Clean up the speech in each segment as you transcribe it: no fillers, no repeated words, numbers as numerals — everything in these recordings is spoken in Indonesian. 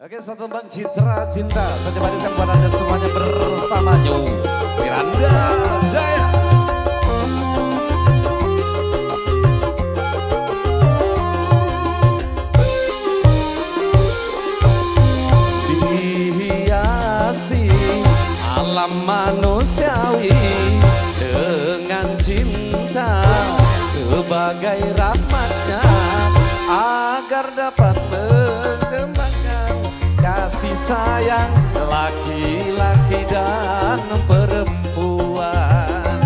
Oke, satu tembang Citra Cinta. Saya coba hadirkan buat Anda semuanya bersama Nyu Miranda Jaya. Dihiasi alam manusiawi dengan cinta sebagai rahmatnya agar dapat mengembangkan kasih sayang laki-laki dan perempuan,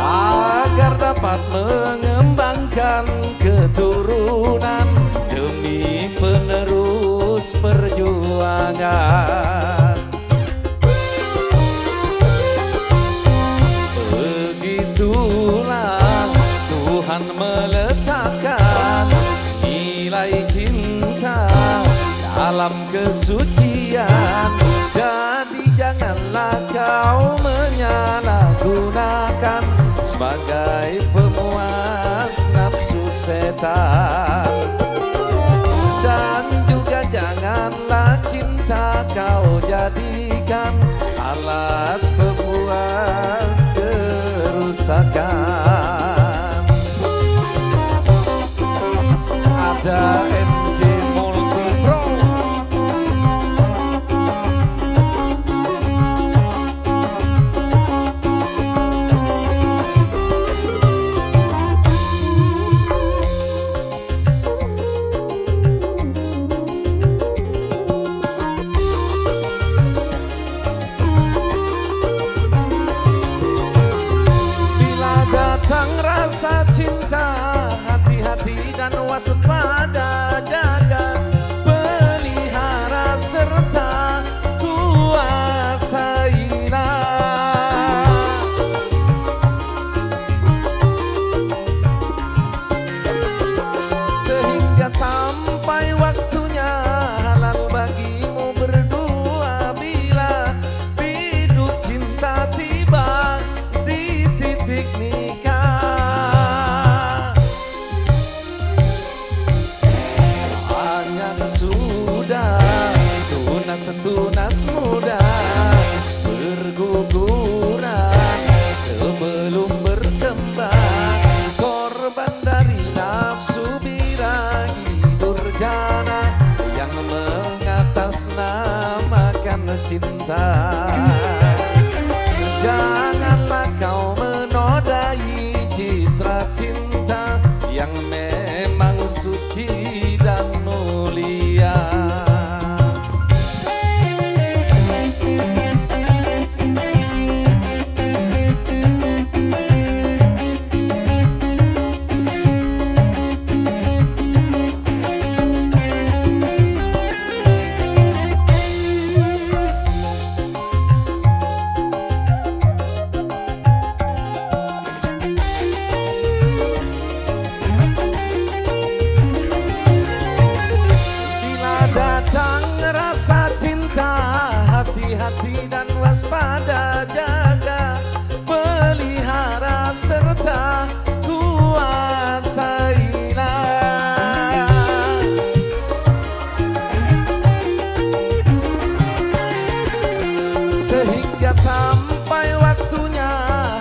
agar dapat mengembangkan keturunan demi penerus perjuangan. Begitulah Tuhan meletakkan nilai cinta dalam kesucian. Jadi janganlah kau menyalahgunakan sebagai pemuas nafsu setan. Dan juga janganlah cinta kau jadikan alat pemuas kerusakan. Ada MJ Multi Pro. Datang rasa cinta, hati-hati dan waspada, jaga, pelihara serta kuasailah. Sehingga sampai waktunya halal bagimu berdua bila biduk cinta tiba di titik nikah. Sudah tunas muda berguguran sebelum berkembang, korban dari nafsu birahi durjana yang mengatasnamakan cinta. Janganlah kau menodai citra cinta yang memang suci dan mulia. Datang rasa cinta, hati-hati dan waspada, jaga, pelihara serta kuasailah. Sehingga sampai waktunya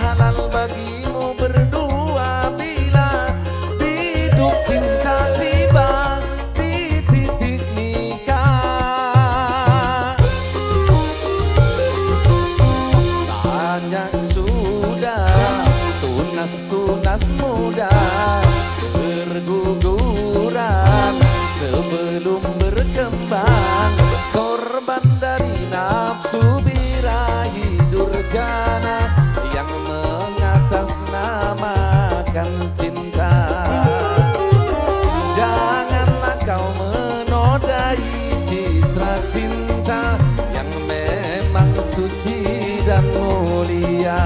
halal bagimu berdua bila biduk cinta tiba di titik sudah tunas muda berguguran sebelum berkembang, korban dari nafsu birahi durjana yang mengatasnamakan cinta. Janganlah kau menodai citra cinta yang memang suci dan mulia.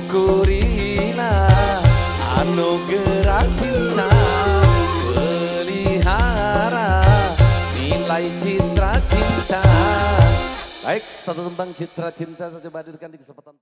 Syukurilah anugerah cinta, pelihara nilai citra cinta. Baik, satu tembang Citra Cinta saya coba hadirkan di kesempatan